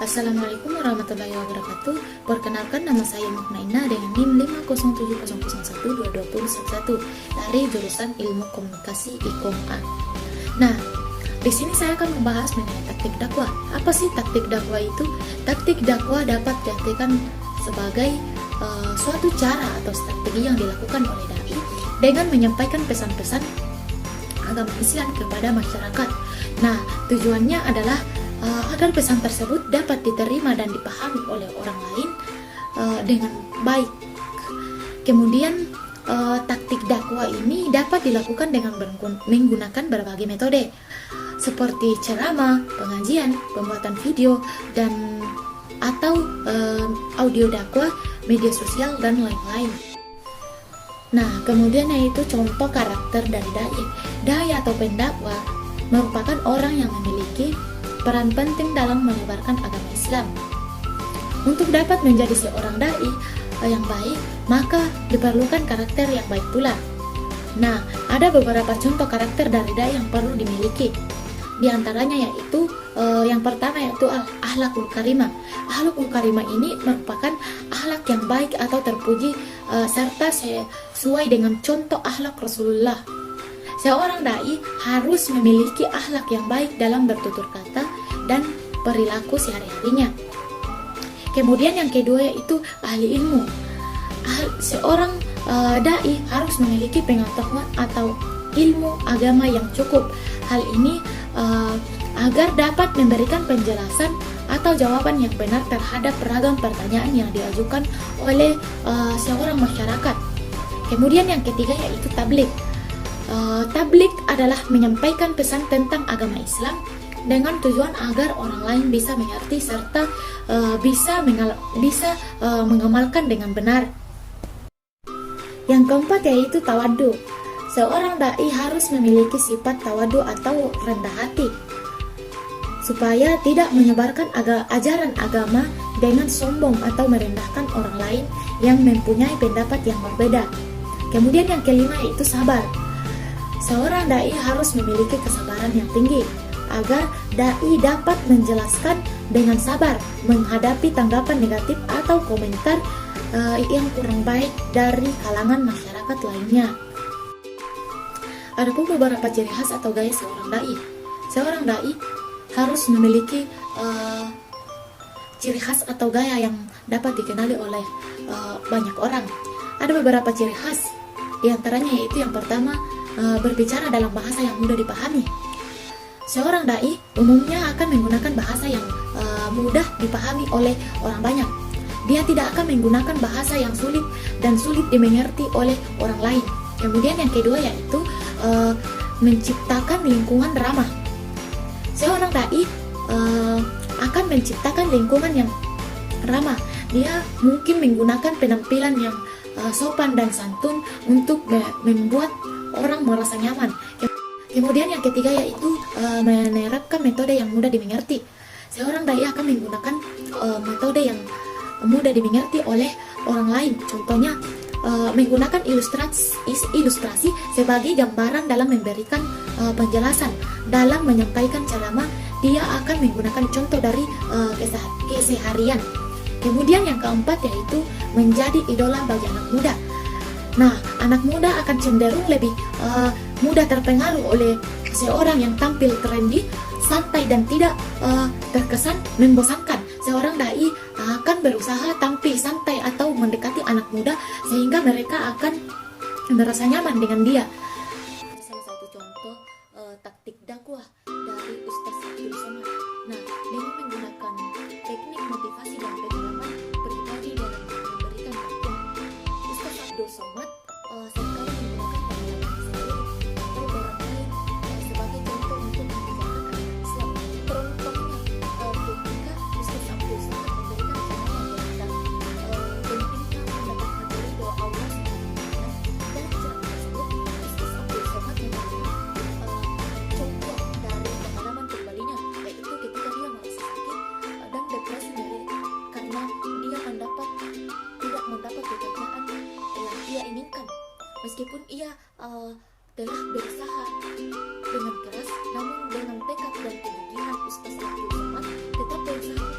Assalamualaikum warahmatullahi wabarakatuh. Perkenalkan, nama saya Muknaina dengan NIM 50700122011 dari jurusan Ilmu Komunikasi IKOM A. Nah, di sini saya akan membahas mengenai taktik dakwah. Apa sih taktik dakwah itu? Taktik dakwah dapat diartikan sebagai suatu cara atau strategi yang dilakukan oleh dai dengan menyampaikan pesan-pesan agama Islam kepada masyarakat. Nah, tujuannya adalah agar pesan tersebut dapat diterima dan dipahami oleh orang lain dengan baik. Kemudian taktik dakwah ini dapat dilakukan dengan menggunakan berbagai metode seperti ceramah, pengajian, pembuatan video, dan atau audio dakwah, media sosial, dan lain-lain. Nah, kemudian yaitu contoh karakter dari dai. Dai atau pendakwah merupakan orang yang memiliki peran penting dalam menyebarkan agama Islam. Untuk dapat menjadi seorang dai yang baik, maka diperlukan karakter yang baik pula. Nah, ada beberapa contoh karakter dari dai yang perlu dimiliki. Di antaranya yaitu yang pertama yaitu akhlakul karimah. Akhlakul karimah ini merupakan akhlak yang baik atau terpuji serta sesuai dengan contoh akhlak Rasulullah. Seorang dai harus memiliki akhlak yang baik dalam bertutur kata dan perilaku sehari-harinya. Kemudian yang kedua yaitu ahli ilmu. Seorang dai harus memiliki pengetahuan atau ilmu agama yang cukup. Hal ini agar dapat memberikan penjelasan atau jawaban yang benar terhadap beragam pertanyaan yang diajukan oleh seorang masyarakat. Kemudian yang ketiga yaitu tabligh. Tabligh adalah menyampaikan pesan tentang agama Islam dengan tujuan agar orang lain bisa mengerti serta bisa mengamalkan dengan benar. Yang keempat yaitu tawadhu. Seorang dai harus memiliki sifat tawadhu atau rendah hati supaya tidak menyebarkan ajaran agama dengan sombong atau merendahkan orang lain yang mempunyai pendapat yang berbeda. Kemudian yang kelima yaitu sabar. Seorang dai harus memiliki kesabaran yang tinggi agar dai dapat menjelaskan dengan sabar menghadapi tanggapan negatif atau komentar yang kurang baik dari kalangan masyarakat lainnya. Adapun beberapa ciri khas atau gaya seorang dai. Seorang dai harus memiliki ciri khas atau gaya yang dapat dikenali oleh banyak orang. Ada beberapa ciri khas, di antaranya yaitu yang pertama, berbicara dalam bahasa yang mudah dipahami. Seorang dai umumnya akan menggunakan bahasa yang mudah dipahami oleh orang banyak. Dia tidak akan menggunakan bahasa yang sulit dan sulit dimengerti oleh orang lain. Kemudian yang kedua yaitu menciptakan lingkungan ramah. Seorang dai akan menciptakan lingkungan yang ramah. Dia mungkin menggunakan penampilan yang sopan dan santun untuk membuat orang merasa nyaman. Kemudian yang ketiga yaitu menerapkan metode yang mudah dimengerti. Seorang dai akan menggunakan metode yang mudah dimengerti oleh orang lain. Contohnya menggunakan ilustrasi sebagai gambaran dalam memberikan penjelasan. Dalam menyampaikan ceramah, dia akan menggunakan contoh dari keseharian. Kemudian yang keempat yaitu menjadi idola bagi anak muda. Nah, anak muda akan cenderung lebih mudah terpengaruh oleh seorang yang tampil trendy, santai, dan tidak terkesan membosankan. Seorang dai akan berusaha tampil santai atau mendekati anak muda sehingga mereka akan merasa nyaman dengan dia. Salah satu contoh taktik dakwah dari Ustaz Abdul Somad. Nah, dengan menggunakan teknik motivasi dan pengalaman pribadi dalam memberikan dakwah, Ustaz Abdul Somad seringkali menggunakan pengalaman sendiri atau orang lain sebagai contoh untuk mengajarkan agama Islam. Contohnya ketika Ustaz Abdul Somad memberikan ceramah tentang pentingnya mendapatkan ridho Allah SWT. Dan ceramah tersebut Ustaz Abdul Somad memberikan contoh dari pengalaman pribadinya, yaitu ketika dia merasa sakit dan depresi karena dia tidak mendapat pekerjaan yang ia inginkan. Meskipun ia telah berusaha dengan keras, namun dengan tekad dan kegigihan Ustaz Abdul Somad tetap berusaha